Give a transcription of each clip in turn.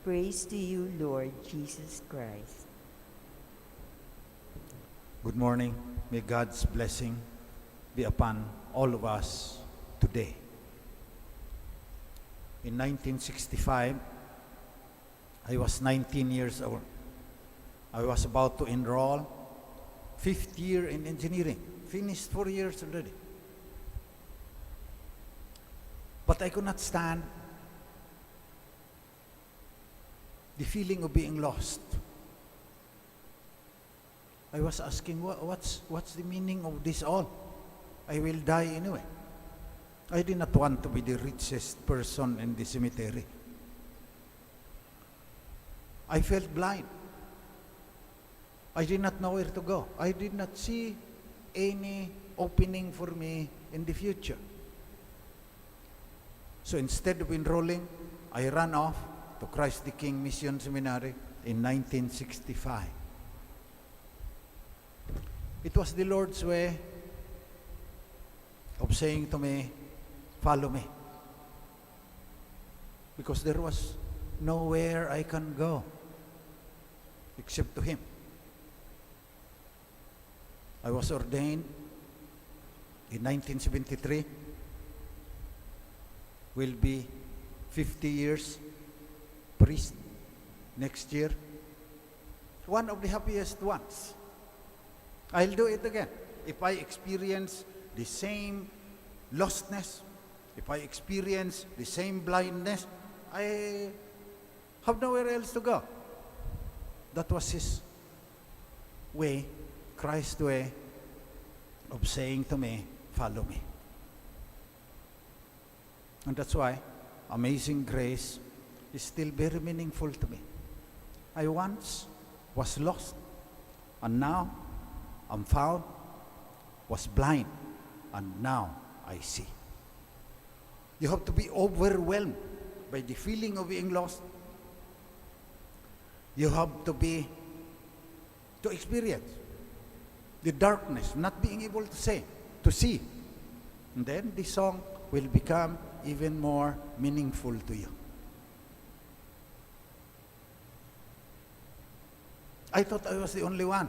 Praise to you, Lord Jesus Christ. Good morning. May God's blessing be upon all of us today. In 1965, I was 19 years old. I was about to enroll, fifth year in engineering. Finished 4 years already. But I could not stand the feeling of being lost. I was asking, what's the meaning of this all? I will die anyway. I did not want to be the richest person in the cemetery. I felt blind. I did not know where to go. I did not see any opening for me in the future. So instead of enrolling, I ran off to Christ the King Mission Seminary in 1965. It was the Lord's way of saying to me, follow me. Because there was nowhere I can go except to Him. I was ordained in 1973. Will be 50 years priest next year. One of the happiest ones. I'll do it again. If I experience the same lostness, if I experience the same blindness, I have nowhere else to go. That was His way, Christ's way of saying to me, follow me. And that's why Amazing Grace is still very meaningful to me. I once was lost, and now I'm found, was blind, and now I see. You have to be overwhelmed by the feeling of being lost. You have to experience the darkness, not being able to see. And then the song will become even more meaningful to you. I thought I was the only one.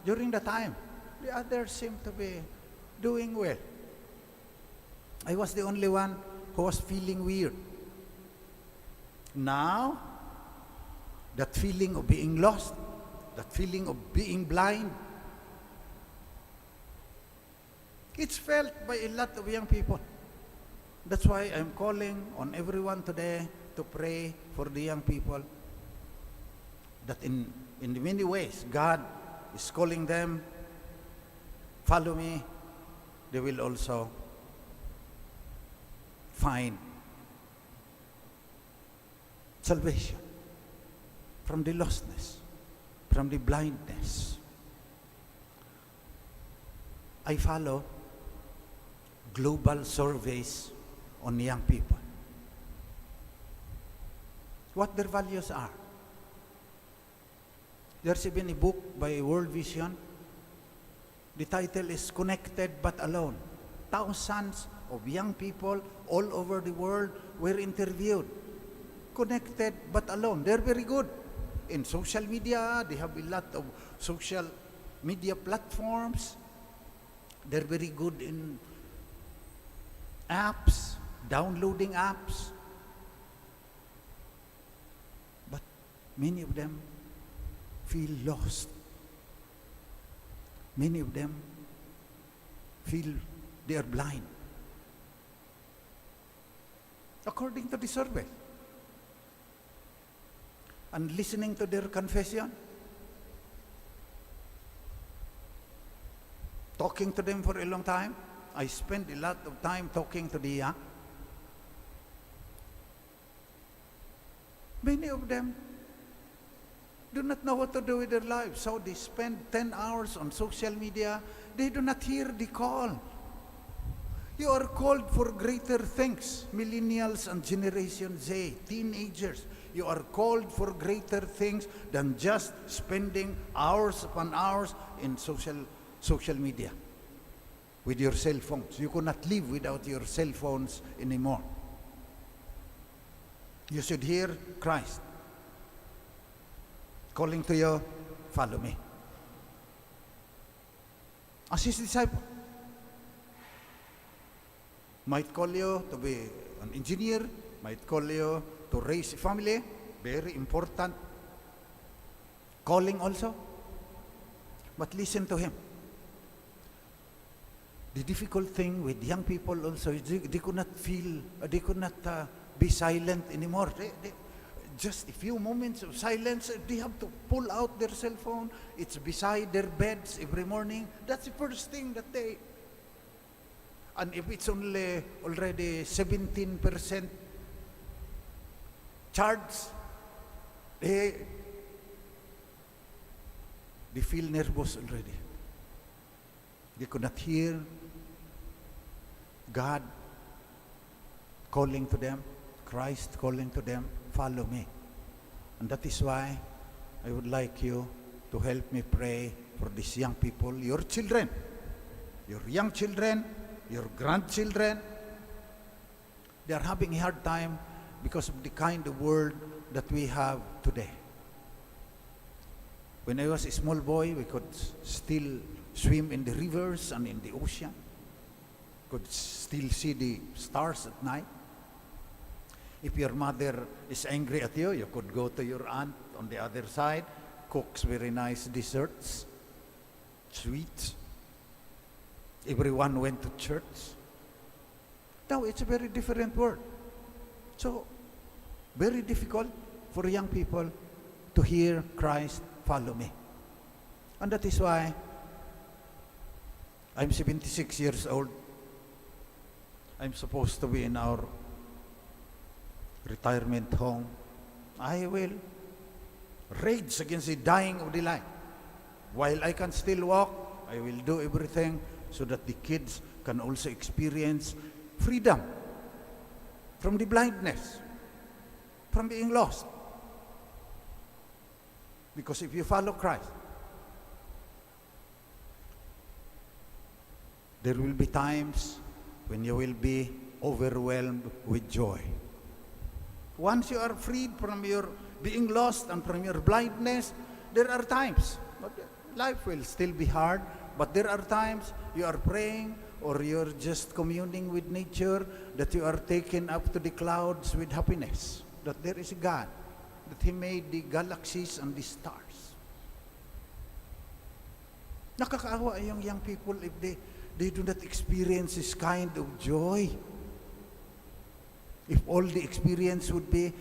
During the time, the others seemed to be doing well. I was the only one who was feeling weird. Now, that feeling of being lost, that feeling of being blind, it's felt by a lot of young people. That's why I'm calling on everyone today to pray for the young people, that in many ways God is calling them, follow me. They will also find salvation from the lostness, from the blindness. I follow global surveys on young people, what their values are. There's even a book by World Vision. The title is Connected But Alone. Thousands of young people all over the world were interviewed. Connected but alone. They're very good in social media. They have a lot of social media platforms. They're very good in apps, downloading apps. But many of them feel lost. Many of them feel they are blind. According to the survey. And listening to their confession, talking to them for a long time. I spent a lot of time talking to the young. Many of them do not know what to do with their lives, so they spend 10 hours on social media. They do not hear the call. You are called for greater things, millennials and Generation Z, teenagers. You are called for greater things than just spending hours upon hours in social media with your cell phones. You cannot live without your cell phones anymore. You should hear Christ. calling to you, follow me. As his disciple. Might call you to be an engineer, might call you to raise a family, very important calling also. But listen to him. The difficult thing with young people also is they could not feel, they could not be silent anymore. Just a few moments of silence, they have to pull out their cell phone. It's beside their beds every morning. That's the first thing that they... And if it's only already 17% charged, they feel nervous already. They could not hear God calling to them, Christ calling to them, follow me. And that is why I would like you to help me pray for these young people, your children, your young children, your grandchildren. They are having a hard time because of the kind of world that we have today. When I was a small boy, we could still swim in the rivers and in the ocean. Could still see the stars at night. If your mother is angry at you, you could go to your aunt on the other side, cooks very nice desserts, sweets. Everyone went to church. Now it's a very different world. So, very difficult for young people to hear Christ, follow me. And that is why I'm 76 years old. I'm supposed to be in our retirement home. I will rage against the dying of the light. While I can still walk, I will do everything so that the kids can also experience freedom from the blindness, from being lost. Because if you follow Christ, there will be times when you will be overwhelmed with joy. Once you are freed from your being lost and from your blindness, there are times, but life will still be hard, but there are times you are praying or you're just communing with nature that you are taken up to the clouds with happiness, that there is a God, that He made the galaxies and the stars. Nakakaawa yung young people if they do not experience this kind of joy. If all the experience would be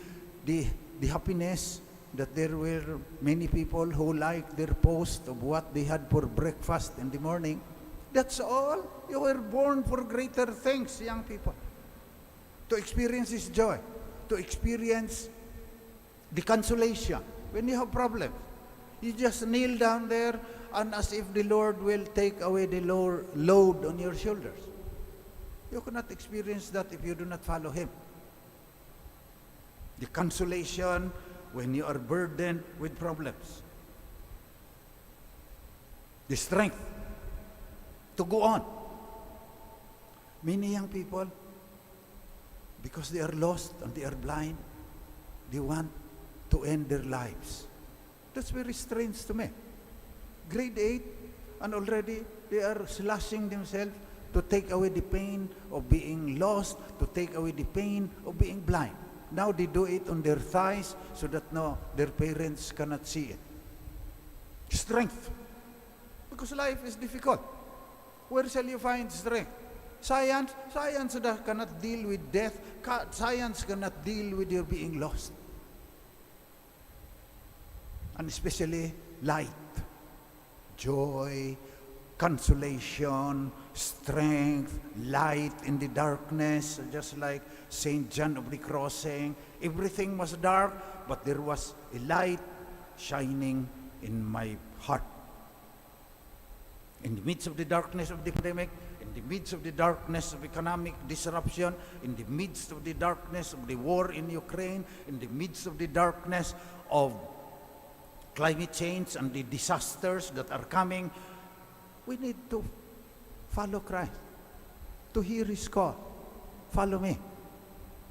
the happiness that there were many people who liked their post of what they had for breakfast in the morning, that's all. You were born for greater things, young people. To experience this joy, to experience the consolation. When you have problems, you just kneel down there and as if the Lord will take away the load on your shoulders. You cannot experience that if you do not follow Him. The consolation when you are burdened with problems. The strength to go on. Many young people, because they are lost and they are blind, they want to end their lives. That's very strange to me. Grade 8, and already they are slashing themselves to take away the pain of being lost, to take away the pain of being blind. Now they do it on their thighs so that their parents cannot see it. Strength. Because life is difficult. Where shall you find strength? Science cannot deal with death. Science cannot deal with your being lost. And especially light, joy, consolation, strength, light in the darkness, just like St. John of the Cross saying, everything was dark, but there was a light shining in my heart. In the midst of the darkness of the pandemic, in the midst of the darkness of economic disruption, in the midst of the darkness of the war in Ukraine, in the midst of the darkness of climate change and the disasters that are coming, we need to follow Christ, to hear His call. Follow me.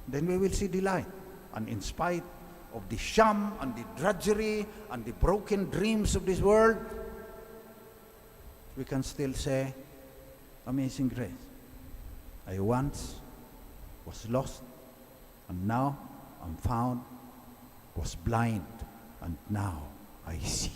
Then we will see the light. And in spite of the sham and the drudgery and the broken dreams of this world, we can still say, Amazing Grace. I once was lost, and now I'm found, was blind, and now I see.